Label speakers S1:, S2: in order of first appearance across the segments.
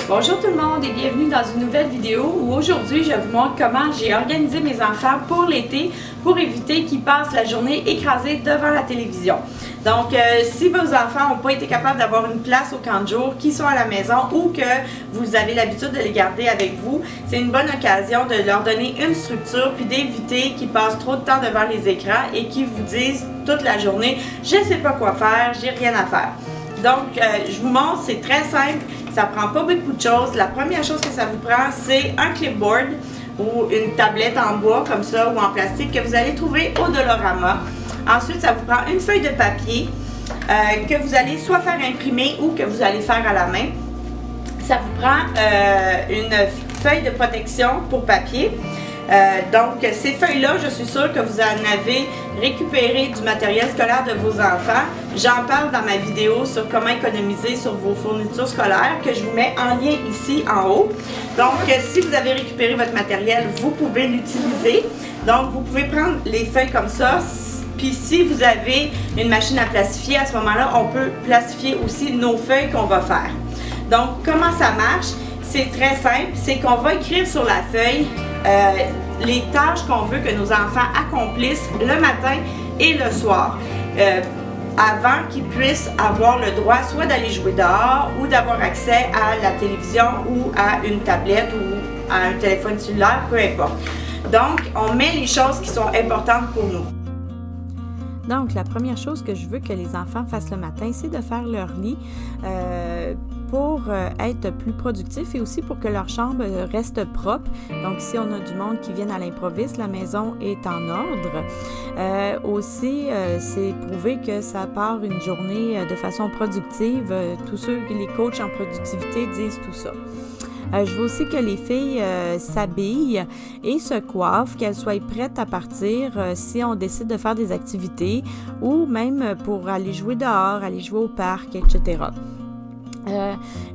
S1: Bonjour tout le monde et bienvenue dans une nouvelle vidéo où aujourd'hui je vous montre comment j'ai organisé mes enfants pour l'été pour éviter qu'ils passent la journée écrasés devant la télévision. Donc si vos enfants n'ont pas été capables d'avoir une place au camp de jour, qu'ils sont à la maison ou que vous avez l'habitude de les garder avec vous, c'est une bonne occasion de leur donner une structure puis d'éviter qu'ils passent trop de temps devant les écrans et qu'ils vous disent toute la journée « je ne sais pas quoi faire, j'ai rien à faire ». Donc, je vous montre, c'est très simple, ça prend pas beaucoup de choses. La première chose que ça vous prend, c'est un clipboard ou une tablette en bois comme ça ou en plastique que vous allez trouver au Dollarama. Ensuite, ça vous prend une feuille de papier que vous allez soit faire imprimer ou que vous allez faire à la main. Ça vous prend une feuille de protection pour papier. Donc, ces feuilles-là, je suis sûre que vous en avez récupéré du matériel scolaire de vos enfants. J'en parle dans ma vidéo sur comment économiser sur vos fournitures scolaires que je vous mets en lien ici en haut. Donc, si vous avez récupéré votre matériel, vous pouvez l'utiliser. Donc, vous pouvez prendre les feuilles comme ça. Puis, si vous avez une machine à plastifier, à ce moment-là, on peut plastifier aussi nos feuilles qu'on va faire. Donc, comment ça marche? C'est très simple. C'est qu'on va écrire sur la feuille les tâches qu'on veut que nos enfants accomplissent le matin et le soir avant qu'ils puissent avoir le droit soit d'aller jouer dehors ou d'avoir accès à la télévision ou à une tablette ou à un téléphone cellulaire, peu importe. Donc, on met les choses qui sont importantes pour nous.
S2: Donc, la première chose que je veux que les enfants fassent le matin, c'est de faire leur lit pour être plus productifs et aussi pour que leur chambre reste propre. Donc, si on a du monde qui vient à l'improviste, la maison est en ordre. Aussi, c'est prouvé que ça part une journée de façon productive. Tous ceux, les coachs en productivité disent tout ça. Je veux aussi que les filles s'habillent et se coiffent, qu'elles soient prêtes à partir si on décide de faire des activités ou même pour aller jouer dehors, aller jouer au parc, etc.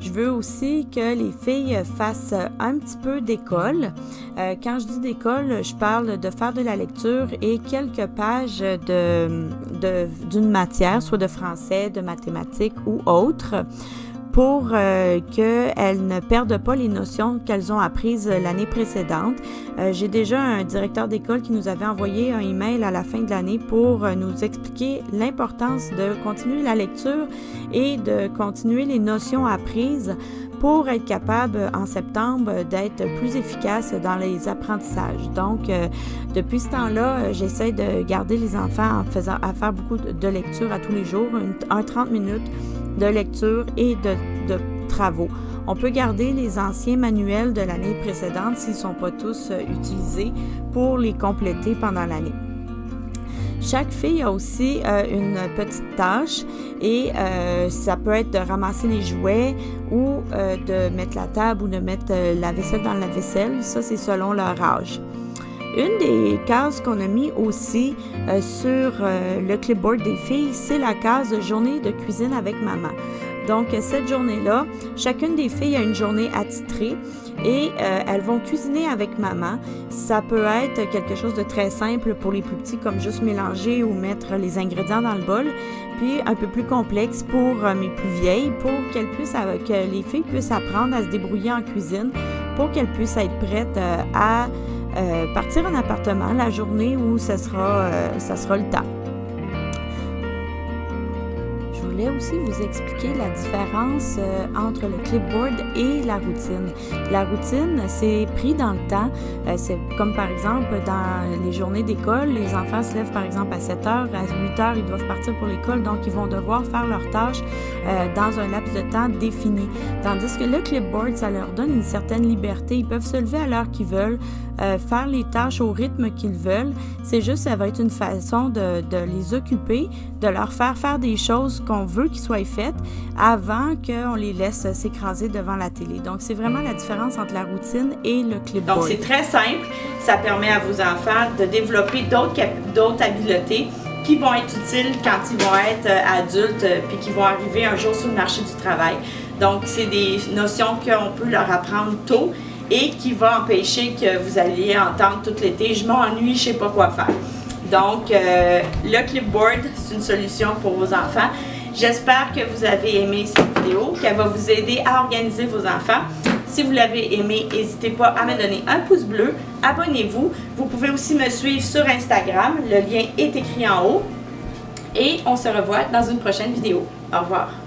S2: Je veux aussi que les filles fassent un petit peu d'école. Quand je dis d'école, je parle de faire de la lecture et quelques pages d'une matière, soit de français, de mathématiques ou autre, pour qu'elles ne perdent pas les notions qu'elles ont apprises l'année précédente. J'ai déjà un directeur d'école qui nous avait envoyé un email à la fin de l'année pour nous expliquer l'importance de continuer la lecture et de continuer les notions apprises pour être capable en septembre d'être plus efficace dans les apprentissages. Donc, depuis ce temps-là, j'essaie de garder les enfants à faire beaucoup de lecture à tous les jours, 30 minutes de lecture et de travaux. On peut garder les anciens manuels de l'année précédente s'ils ne sont pas tous utilisés pour les compléter pendant l'année. Chaque fille a aussi une petite tâche et ça peut être de ramasser les jouets ou de mettre la table ou de mettre la vaisselle dans la vaisselle. Ça, c'est selon leur âge. Une des cases qu'on a mis aussi sur le clipboard des filles, c'est la case journée de cuisine avec maman. Donc, cette journée-là, chacune des filles a une journée attitrée et elles vont cuisiner avec maman. Ça peut être quelque chose de très simple pour les plus petits, comme juste mélanger ou mettre les ingrédients dans le bol, puis un peu plus complexe pour mes plus vieilles, pour que les filles puissent apprendre à se débrouiller en cuisine, pour qu'elles puissent être prêtes à partir en appartement la journée où ça sera le temps. Je voulais aussi vous expliquer la différence entre le clipboard et la routine. La routine, c'est pris dans le temps. C'est comme par exemple dans les journées d'école, les enfants se lèvent par exemple à 7 heures, à 8 heures, ils doivent partir pour l'école, donc ils vont devoir faire leurs tâches dans un laps de temps défini. Tandis que le clipboard, ça leur donne une certaine liberté. Ils peuvent se lever à l'heure qu'ils veulent, faire les tâches au rythme qu'ils veulent. C'est juste, ça va être une façon de les occuper, de leur faire des choses qu'on veut qu'ils soient faites avant qu'on les laisse s'écraser devant la télé. Donc, c'est vraiment la différence entre la routine et le clipboard.
S1: Donc, c'est très simple. Ça permet à vos enfants de développer d'autres habiletés qui vont être utiles quand ils vont être adultes puis qui vont arriver un jour sur le marché du travail. Donc, c'est des notions qu'on peut leur apprendre tôt et qui vont empêcher que vous alliez entendre tout l'été « je m'ennuie, je ne sais pas quoi faire ». Donc, le clipboard, c'est une solution pour vos enfants. J'espère que vous avez aimé cette vidéo, qu'elle va vous aider à organiser vos enfants. Si vous l'avez aimé, n'hésitez pas à me donner un pouce bleu, abonnez-vous. Vous pouvez aussi me suivre sur Instagram, le lien est écrit en haut. Et on se revoit dans une prochaine vidéo. Au revoir.